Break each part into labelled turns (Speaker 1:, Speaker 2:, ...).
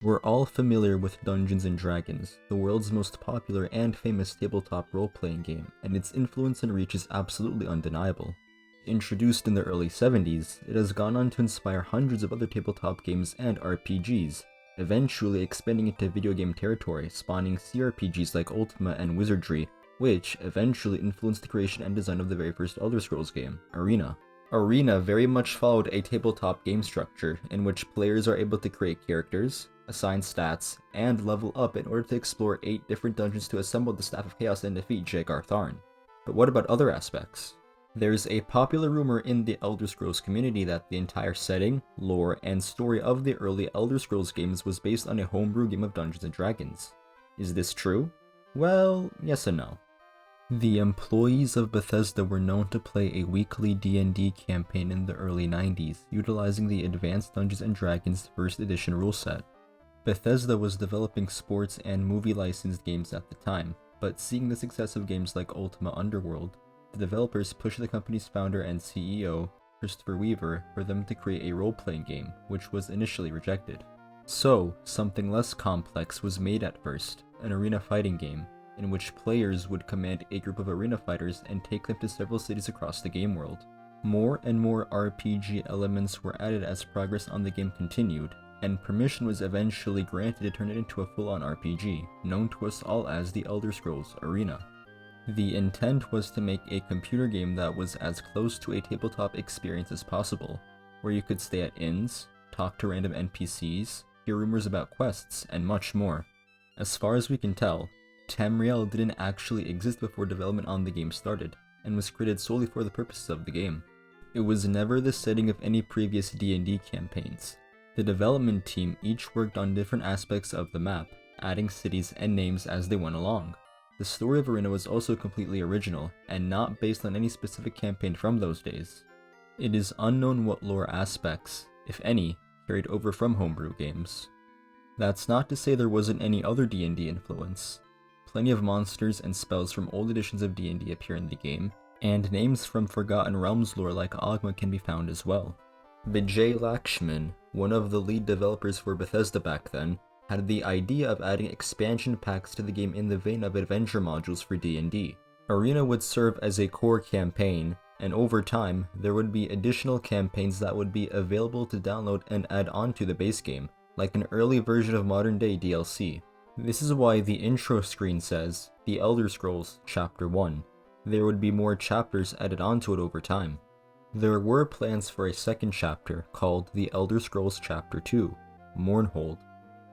Speaker 1: We're all familiar with Dungeons & Dragons, the world's most popular and famous tabletop role-playing game, and its influence and reach is absolutely undeniable. Introduced in the early 70s, it has gone on to inspire hundreds of other tabletop games and RPGs, eventually expanding into video game territory, spawning CRPGs like Ultima and Wizardry, which eventually influenced the creation and design of the very first Elder Scrolls game, Arena. Arena very much followed a tabletop game structure, in which players are able to create characters, assign stats, and level up in order to explore 8 different dungeons to assemble the Staff of Chaos and defeat Jagar Tharn. But what about other aspects? There's a popular rumor in the Elder Scrolls community that the entire setting, lore, and story of the early Elder Scrolls games was based on a homebrew game of Dungeons & Dragons. Is this true? Well, yes and no. The employees of Bethesda were known to play a weekly D&D campaign in the early 90s, utilizing the Advanced Dungeons & Dragons 1st edition rule set. Bethesda was developing sports and movie licensed games at the time, but seeing the success of games like Ultima Underworld, the developers pushed the company's founder and CEO, Christopher Weaver, for them to create a role-playing game, which was initially rejected. So, something less complex was made at first, an arena fighting game, in which players would command a group of arena fighters and take them to several cities across the game world. More and more RPG elements were added as progress on the game continued, and permission was eventually granted to turn it into a full-on RPG, known to us all as the Elder Scrolls Arena. The intent was to make a computer game that was as close to a tabletop experience as possible, where you could stay at inns, talk to random NPCs, hear rumors about quests, and much more. As far as we can tell, Tamriel didn't actually exist before development on the game started, and was created solely for the purposes of the game. It was never the setting of any previous D&D campaigns. The development team each worked on different aspects of the map, adding cities and names as they went along. The story of Arena was also completely original, and not based on any specific campaign from those days. It is unknown what lore aspects, if any, carried over from homebrew games. That's not to say there wasn't any other D&D influence. Plenty of monsters and spells from old editions of D&D appear in the game, and names from Forgotten Realms lore like Ogma can be found as well. Vijay Lakshman, one of the lead developers for Bethesda back then, had the idea of adding expansion packs to the game in the vein of adventure modules for D&D. Arena would serve as a core campaign, and over time, there would be additional campaigns that would be available to download and add on to the base game, like an early version of modern-day DLC. This is why the intro screen says, The Elder Scrolls Chapter 1. There would be more chapters added onto it over time. There were plans for a second chapter called The Elder Scrolls Chapter 2, Mournhold.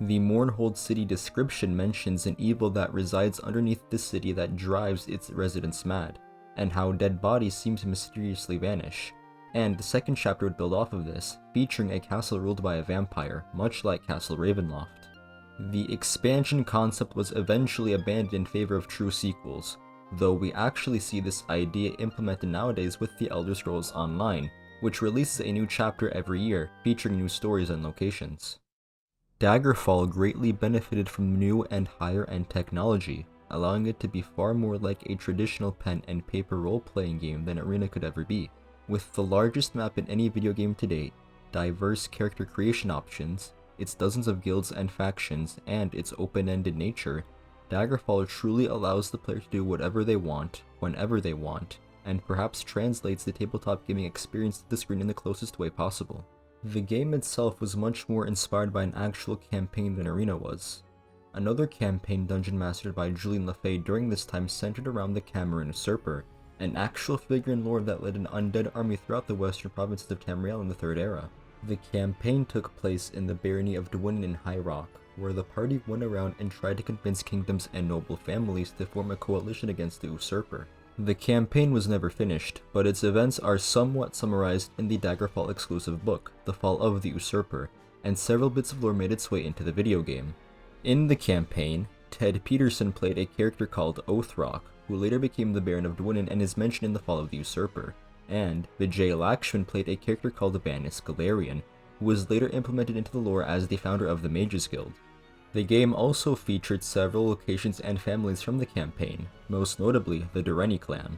Speaker 1: The Mournhold city description mentions an evil that resides underneath the city that drives its residents mad, and how dead bodies seem to mysteriously vanish. And the second chapter would build off of this, featuring a castle ruled by a vampire, much like Castle Ravenloft. The expansion concept was eventually abandoned in favor of true sequels, though we actually see this idea implemented nowadays with the Elder Scrolls Online, which releases a new chapter every year, featuring new stories and locations. Daggerfall greatly benefited from new and higher-end technology, allowing it to be far more like a traditional pen and paper role-playing game than Arena could ever be. With the largest map in any video game to date, diverse character creation options, its dozens of guilds and factions, and its open-ended nature, Daggerfall truly allows the player to do whatever they want, whenever they want, and perhaps translates the tabletop gaming experience to the screen in the closest way possible. The game itself was much more inspired by an actual campaign than Arena was. Another campaign dungeon mastered by Julian LaFay during this time centered around the Cameron Usurper, an actual figure in lore that led an undead army throughout the western provinces of Tamriel in the Third Era. The campaign took place in the barony of Dwynn in High Rock, where the party went around and tried to convince kingdoms and noble families to form a coalition against the usurper. The campaign was never finished, but its events are somewhat summarized in the Daggerfall exclusive book, The Fall of the Usurper, and several bits of lore made its way into the video game. In the campaign, Ted Peterson played a character called Oathrock, who later became the Baron of Dwynn and is mentioned in The Fall of the Usurper, and Vijay Lakshman played a character called Banis Galarian, who was later implemented into the lore as the founder of the Mages Guild. The game also featured several locations and families from the campaign, most notably the Durrani clan.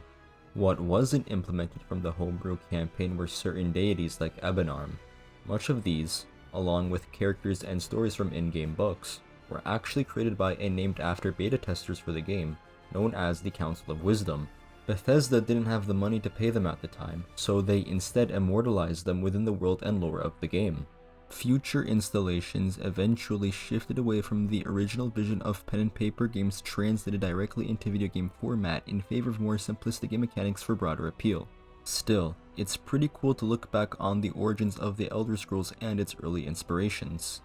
Speaker 1: What wasn't implemented from the homebrew campaign were certain deities like Ebenarm. Much of these, along with characters and stories from in-game books, were actually created by and named after beta testers for the game, known as the Council of Wisdom. Bethesda didn't have the money to pay them at the time, so they instead immortalized them within the world and lore of the game. Future installations eventually shifted away from the original vision of pen and paper games translated directly into video game format in favor of more simplistic game mechanics for broader appeal. Still, it's pretty cool to look back on the origins of the Elder Scrolls and its early inspirations.